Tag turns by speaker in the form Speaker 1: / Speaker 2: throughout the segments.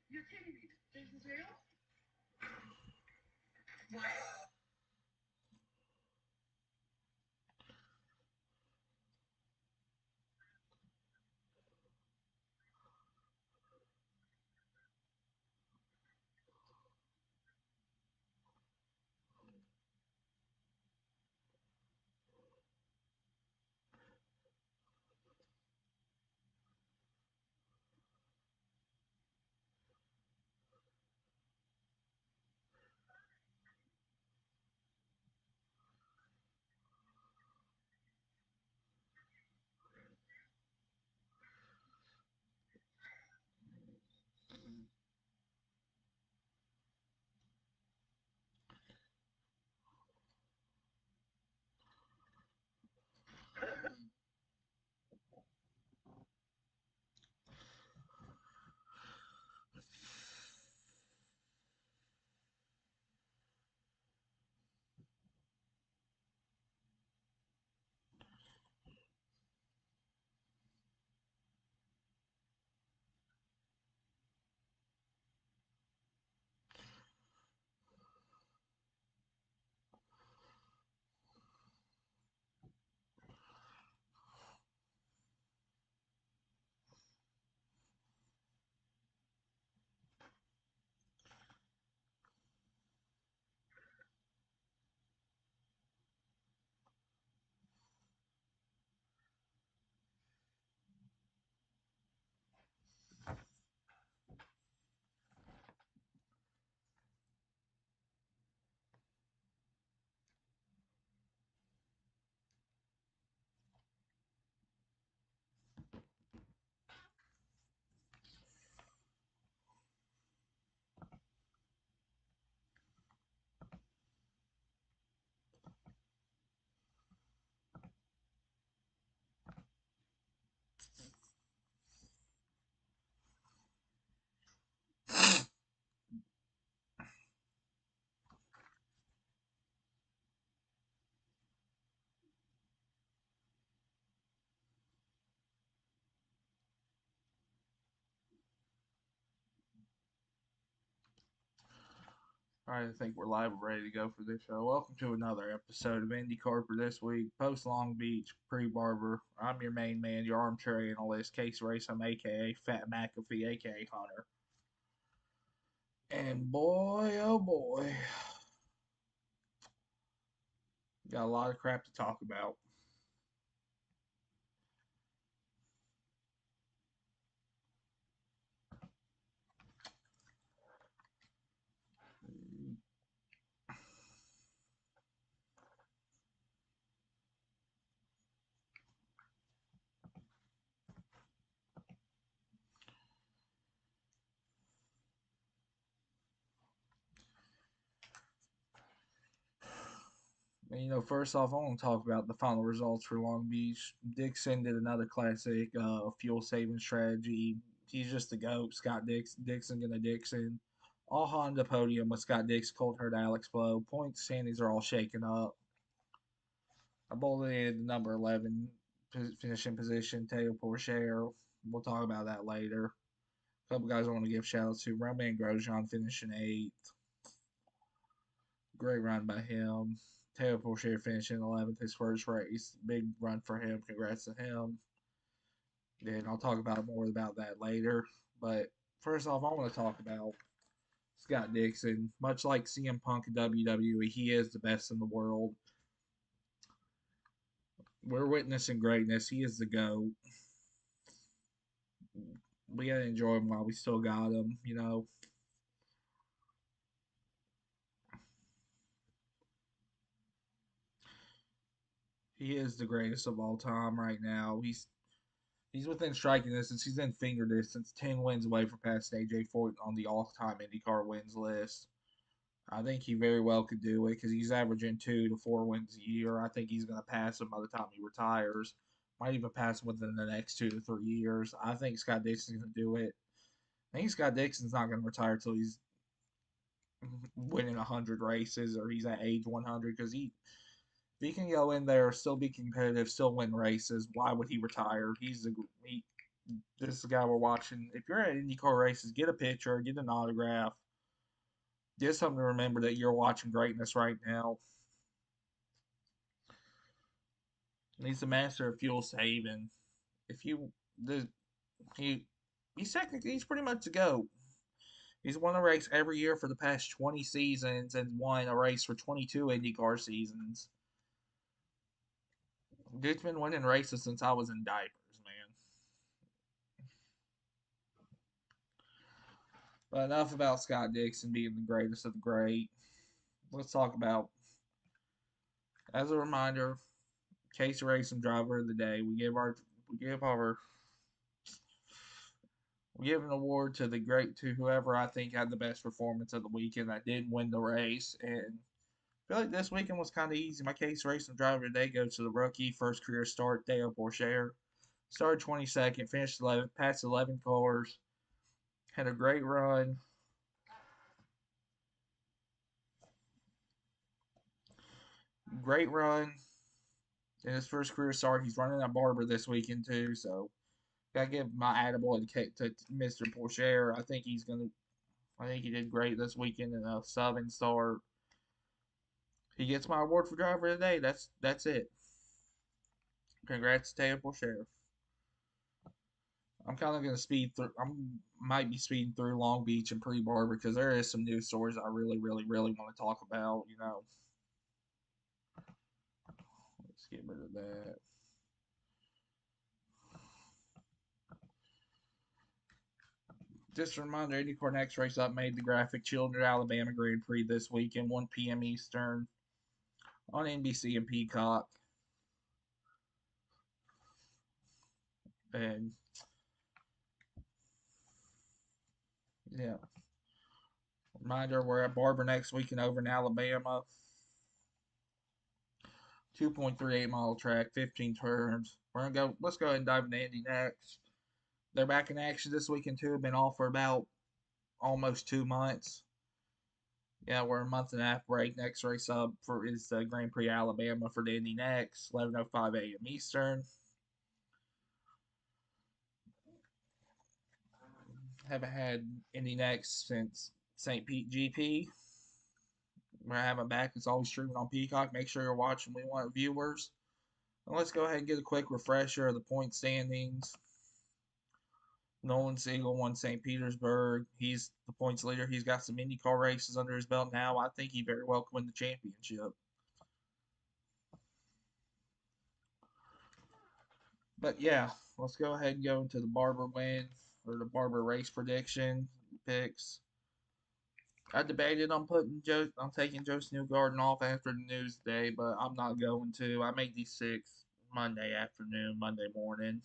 Speaker 1: You're kidding me. This is real?
Speaker 2: All right, I think we're live and ready to go for this show. Welcome to another episode of INDYCARPER this week, post Long Beach, pre Barber. I'm your main man, your armchair analyst, Case Race. I'm A.K.A. Fat McAfee, A.K.A. Hunter. And boy, oh boy, got a lot of crap to talk about. First off, I want to talk about the final results for Long Beach. Dixon did another classic fuel saving strategy. He's just the GOAT. Dixon gonna Dixon. All Honda podium with Scott Dixon, Colt Hurt, Alex Blow. Points standings are all shaken up. I bolded the number 11 finishing position, Teo Porcher. We'll talk about that later. A couple guys I want to give shout outs to. Roman Grosjean finishing 8th. Great run by him. Teo Porcher finishing 11th, his first race. Big run for him. Congrats to him. And I'll talk about more about that later. But first off, I want to talk about Scott Dixon. Much like CM Punk in WWE, he is the best in the world. We're witnessing greatness. He is the GOAT. We gotta enjoy him while we still got him. He is the greatest of all time right now. He's within striking distance. He's in finger distance. 10 wins away from passing AJ Foyt on the all-time IndyCar wins list. I think he very well could do it because he's averaging 2 to 4 wins a year. I think he's going to pass him by the time he retires. Might even pass him within the next 2 to 3 years. I think Scott Dixon's going to do it. I think Scott Dixon's not going to retire till he's winning 100 races or he's at age 100 because if he can go in there, still be competitive, still win races, why would he retire? He This is the guy we're watching. If you're at IndyCar races, get a picture, get an autograph, get something to remember that you're watching greatness right now. He's a master of fuel saving. If you the he he's pretty much the GOAT. He's won a race every year for the past 20 seasons and won a race for 22 IndyCar seasons. Dude's been winning races since I was in diapers, man. But enough about Scott Dixon being the greatest of the great. Let's talk about, as a reminder, Case Racing Driver of the Day. We give our we give an award to the great to whoever I think had the best performance of the weekend that did win the race. And I feel like this weekend was kind of easy. My Case Racing Driver of the Day goes to the rookie, first career start, Dale Porcher. Started 22nd, finished 11th, passed 11 cars, had a great run. Great run in his first career start. He's running at Barber this weekend too, so gotta give my attaboy to Mr. Porcher. I think he did great this weekend in a sub and start. He gets my award for driver of the day. That's it. Congrats to Taylor Porcher. I'm kind of gonna speed through. I might be speeding through Long Beach and pre Barber because there is some news stories I really, really, really want to talk about. Let's get rid of that. Just a reminder, IndyCar Next Race Up made the graphic Children, Alabama Grand Prix this weekend, 1 p.m. Eastern on NBC and Peacock. And yeah, reminder, we're at Barber next weekend over in Alabama. 2.38 mile track, 15 turns. Let's go ahead and dive into Indy next. They're back in action this weekend too. Been off for about almost 2 months. Yeah, we're a month and a half break. Next race up for is the Grand Prix Alabama for the Indy next, 11:05 a.m. Eastern. Haven't had Indy next since St. Pete GP. We're having back. It's always streaming on Peacock. Make sure you're watching. We want viewers. And let's go ahead and get a quick refresher of the point standings. Nolan Siegel won St. Petersburg. He's the points leader. He's got some IndyCar races under his belt now. I think he very well could win the championship. But yeah, let's go ahead and go into the Barber win or the Barber race prediction picks. I debated on taking Joe Newgarden off after the news today, but I'm not going to. I made these six Monday afternoon, Monday morning.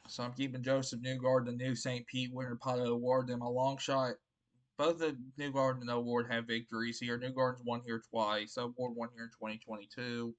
Speaker 2: So I'm keeping Joseph Newgarden, the new St. Pete Winter Pato Award, and my long shot. Both the Newgarden and Award have victories here. Newgarden's won here twice. Award won here in 2022.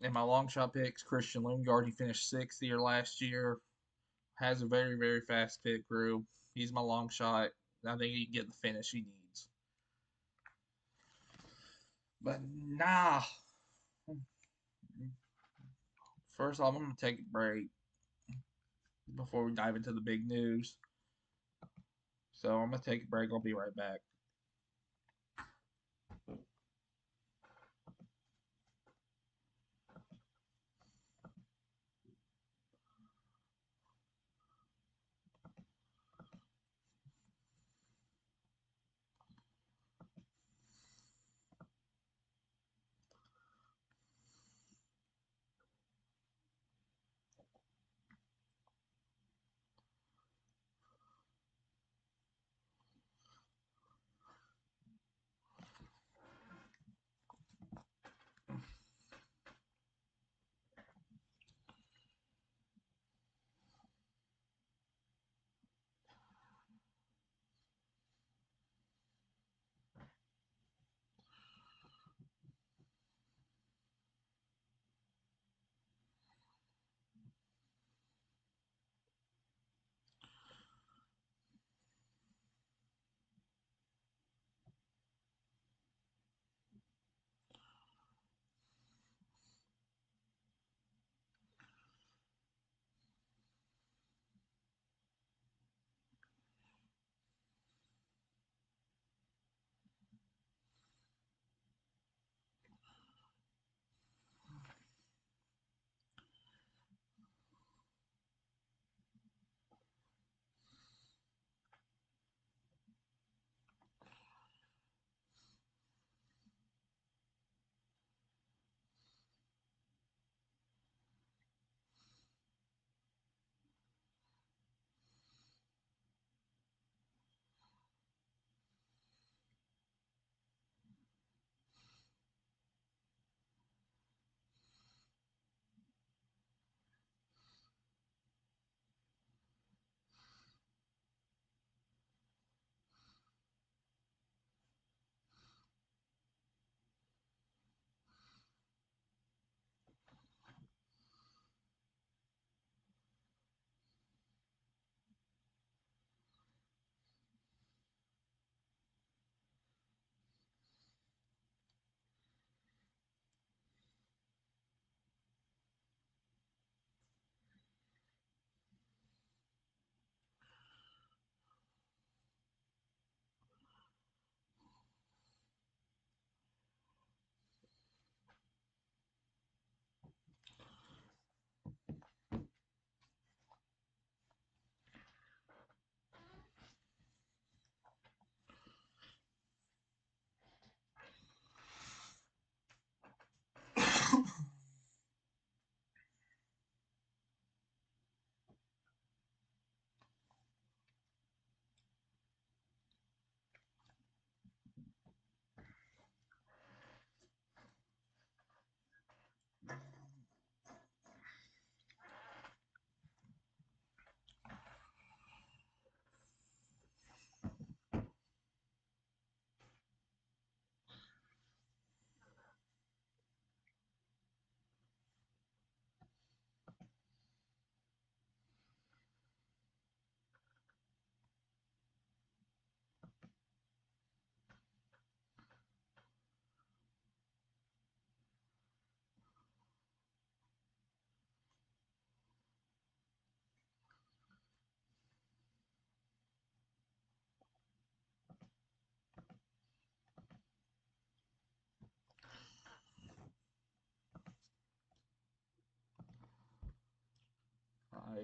Speaker 2: And my long shot picks, Christian Lundgaard, he finished sixth here last year. Has a very, very fast pit crew. He's my long shot. I think he can get the finish he needs. But nah. First off, I'm going to take a break before we dive into the big news. So I'm going to take a break. I'll be right back.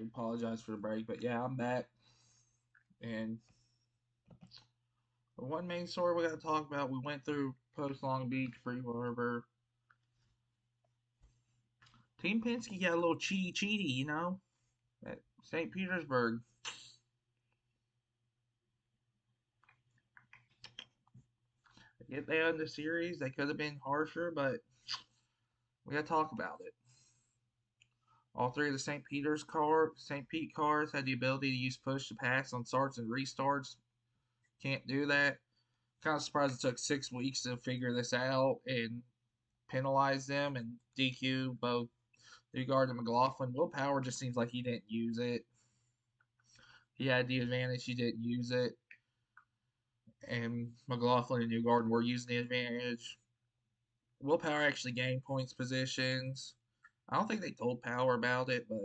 Speaker 2: I apologize for the break, but yeah, I'm back. And the one main story we got to talk about, we went through post Long Beach, pre Barber. Team Penske got a little cheaty, at St. Petersburg. If they won the series, they could have been harsher, but we got to talk about it. All three of the St. Pete cars had the ability to use push to pass on starts and restarts. Can't do that. Kind of surprised it took 6 weeks to figure this out and penalize them and DQ both Newgard and McLaughlin. Will Power just seems like he didn't use it. He had the advantage, he didn't use it. And McLaughlin and Newgarden were using the advantage. Will Power actually gained points positions. I don't think they told Power about it, but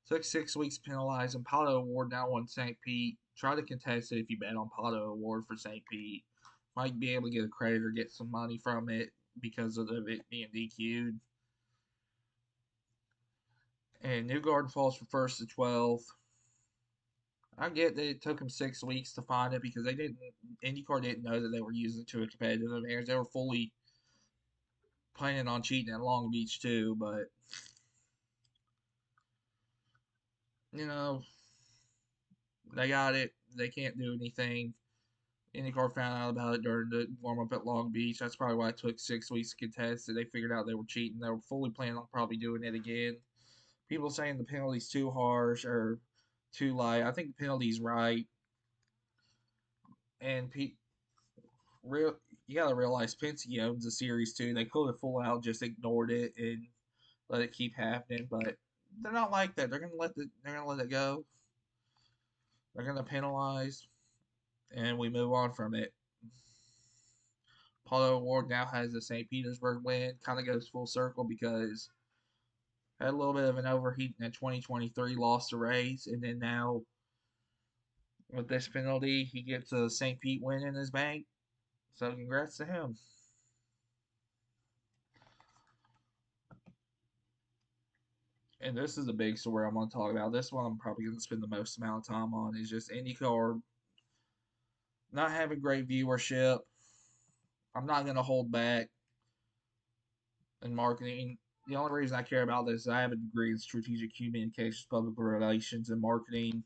Speaker 2: took 6 weeks to penalize him. Pato Award now won St. Pete. Try to contest it if you bet on Pato Award for St. Pete. Might be able to get a credit or get some money from it because of it being DQ'd. And Newgarden falls from first to 12th. I get that it took them 6 weeks to find it because IndyCar didn't know that they were using it to a competitive advantage. They were fully planning on cheating at Long Beach too, but you know, they got it. They can't do anything. IndyCar found out about it during the warm up at Long Beach. That's probably why it took 6 weeks to contest it. They figured out they were cheating. They were fully planning on probably doing it again. People saying the penalty's too harsh or too light. I think the penalty's right. And real, you gotta realize Penske owns the series too. They could have full out just ignored it and let it keep happening, but they're not like that. They're gonna let it go. They're gonna penalize, and we move on from it. Pato Award now has the St. Petersburg win. Kind of goes full circle because had a little bit of an overheat in 2023, lost the race, and then now with this penalty, he gets a St. Pete win in his bank. So congrats to him. And this is a big story I'm going to talk about. This one I'm probably going to spend the most amount of time on is just IndyCar not having great viewership. I'm not going to hold back in marketing. The only reason I care about this is I have a degree in strategic communications, public relations, and marketing.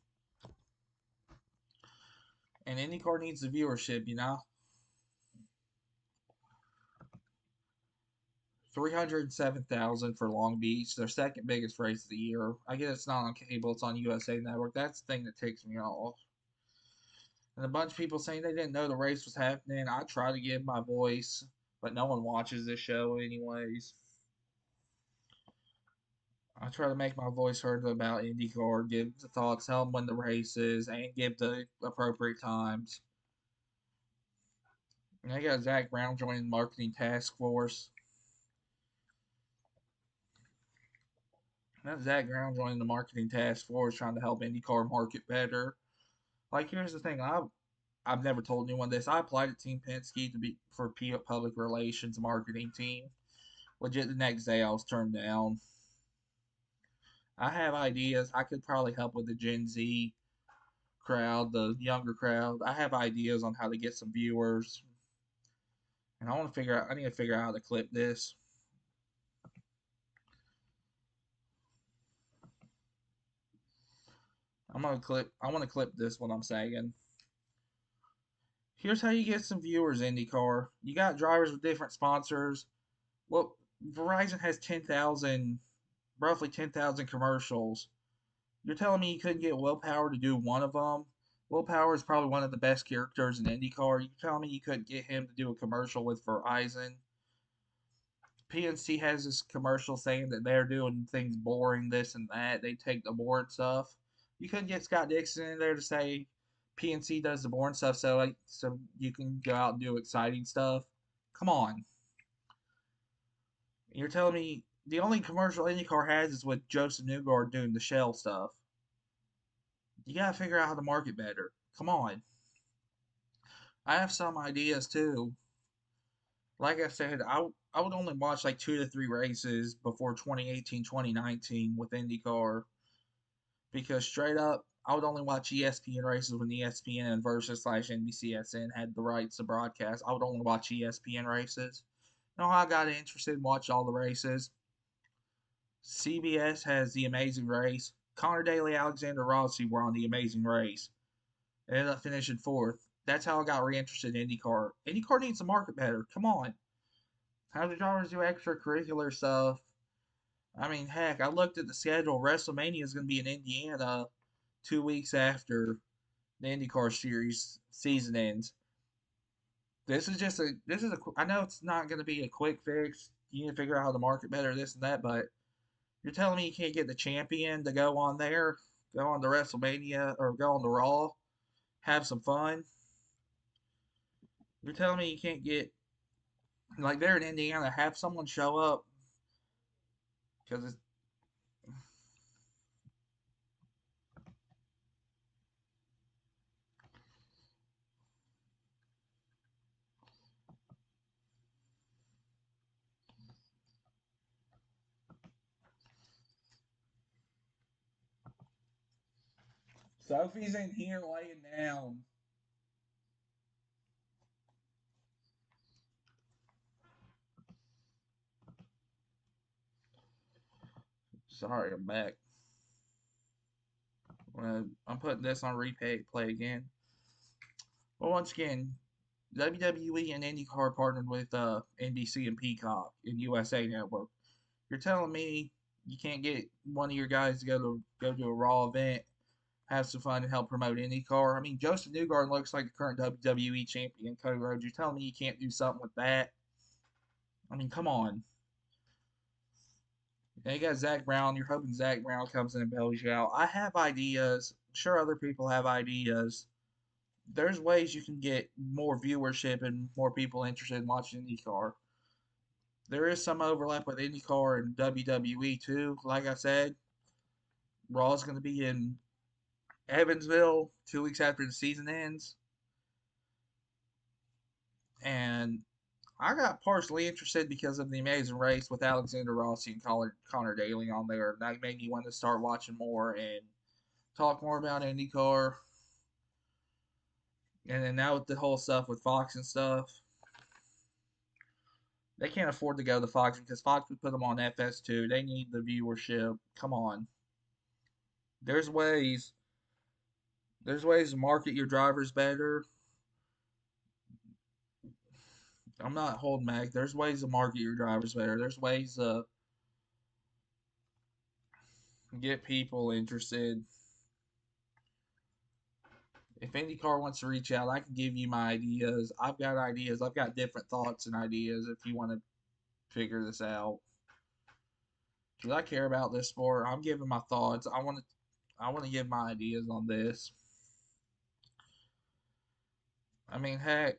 Speaker 2: And IndyCar needs the viewership. 307,000 for Long Beach, their second biggest race of the year. I guess it's not on cable, it's on USA Network. That's the thing that ticks me off. And a bunch of people saying they didn't know the race was happening. I try to give my voice, but no one watches this show anyways. I try to make my voice heard about IndyCar, give the thoughts, tell them when the race is, and give the appropriate times. And I got Zach Brown joining the marketing task force. That's Zach Brown joining the marketing task force, trying to help IndyCar market better. Like, here's the thing: I've never told anyone this. I applied at Team Penske to be for public relations marketing team. Legit, the next day I was turned down. I have ideas. I could probably help with the Gen Z crowd, the younger crowd. I have ideas on how to get some viewers, and I want to figure out. I need to figure out how to clip this. I'm gonna clip. I want to clip this. What I'm saying. Here's how you get some viewers, IndyCar. You got drivers with different sponsors. Well, Verizon has 10,000, roughly 10,000 commercials. You're telling me you couldn't get Will Power to do one of them? Will Power is probably one of the best characters in IndyCar. You telling me you couldn't get him to do a commercial with Verizon? PNC has this commercial saying that they're doing things boring, this and that. They take the boring stuff. You couldn't get Scott Dixon in there to say PNC does the boring stuff, so you can go out and do exciting stuff. Come on, you're telling me the only commercial IndyCar has is with Joseph Newgard doing the shell stuff. You gotta figure out how to market better. Come on. I have some ideas too. Like I said, I would only watch like 2 to 3 races before 2018, 2019 with IndyCar because straight up, I would only watch ESPN races when ESPN versus slash NBCSN had the rights to broadcast. I would only watch ESPN races. You know how I got interested in watching all the races? CBS has The Amazing Race. Connor Daly, Alexander Rossi were on The Amazing Race. It ended up finishing fourth. That's how I got reinterested in IndyCar. IndyCar needs to market better. Come on. Have the drivers do extracurricular stuff. I mean, heck, I looked at the schedule. WrestleMania is going to be in Indiana 2 weeks after the IndyCar series season ends. I know it's not going to be a quick fix. You need to figure out how to market better, this and that, but you're telling me you can't get the champion to go on there, go on to WrestleMania, or go on to Raw, have some fun? You're telling me you can't get, like, they're in Indiana, have someone show up because it's Sophie's in here laying down. Sorry, I'm back. I'm putting this on replay play again. Well, once again, WWE and IndyCar partnered with NBC and Peacock and USA Network. You're telling me you can't get one of your guys to go to a Raw event, have some fun, and help promote IndyCar? I mean, Joseph Newgarden looks like the current WWE champion, Cody Rhodes. You're telling me you can't do something with that? I mean, come on. Now you got Zach Brown. You're hoping Zach Brown comes in and bails you out. I have ideas. Sure, other people have ideas. There's ways you can get more viewership and more people interested in watching IndyCar. There is some overlap with IndyCar and WWE too. Like I said, Raw is going to be in Evansville 2 weeks after the season ends, and I got partially interested because of the Amazing Race with Alexander Rossi and Connor Daly on there. That made me want to start watching more and talk more about IndyCar. And then now with the whole stuff with Fox and stuff, they can't afford to go to Fox because Fox would put them on FS2. They need the viewership. Come on. There's ways. There's ways to market your drivers better. I'm not holding back. There's ways to market your drivers better. There's ways to get people interested. If IndyCar wants to reach out, I can give you my ideas. I've got ideas. I've got different thoughts and ideas if you want to figure this out. Because I care about this sport. I'm giving my thoughts. I want to give my ideas on this. I mean, heck,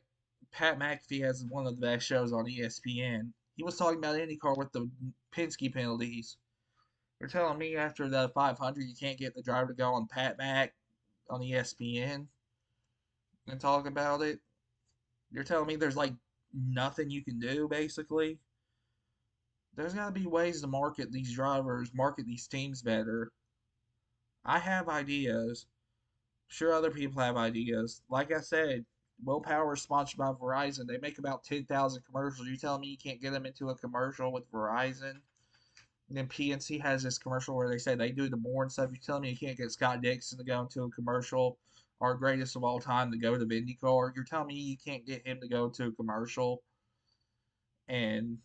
Speaker 2: Pat McAfee has one of the best shows on ESPN. He was talking about IndyCar with the Penske penalties. You're telling me after the 500 you can't get the driver to go on Pat Mac on ESPN and talk about it? You're telling me there's like nothing you can do basically? There's got to be ways to market these drivers, market these teams better. I have ideas. Sure, other people have ideas. Like I said, Will Power is sponsored by Verizon. They make about 10,000 commercials. You telling me you can't get them into a commercial with Verizon? And then PNC has this commercial where they say they do the boring stuff. You telling me you can't get Scott Dixon to go into a commercial, our greatest of all time, to go to IndyCar? You're telling me you can't get him to go to a commercial and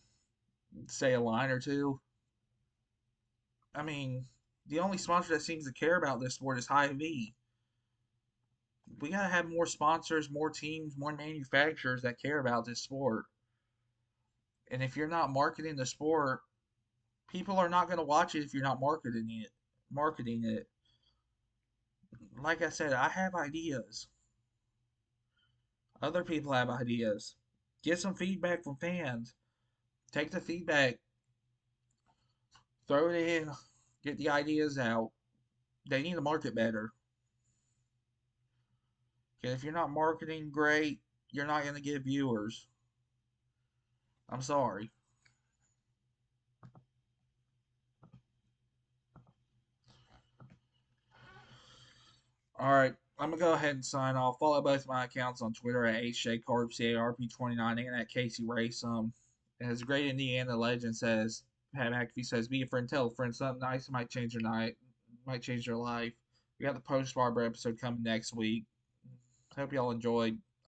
Speaker 2: say a line or two? I mean, the only sponsor that seems to care about this sport is Hy-Vee. We gotta have more sponsors, more teams, more manufacturers that care about this sport. And if you're not marketing the sport, people are not gonna watch it if you're not marketing it. Marketing it. Like I said, I have ideas. Other people have ideas. Get some feedback from fans. Take the feedback, throw it in, get the ideas out. They need to market better. Because if you're not marketing great, you're not going to get viewers. I'm sorry. All right, I'm gonna go ahead and sign off. Follow both my accounts on Twitter at HJCarp, CARP29, and at Casey Race. As great Indiana legend says, Pat McAfee says, "Be a friend, tell a friend something nice might change your night, might change your life." We got the post Barber episode coming next week. Hope y'all enjoyed.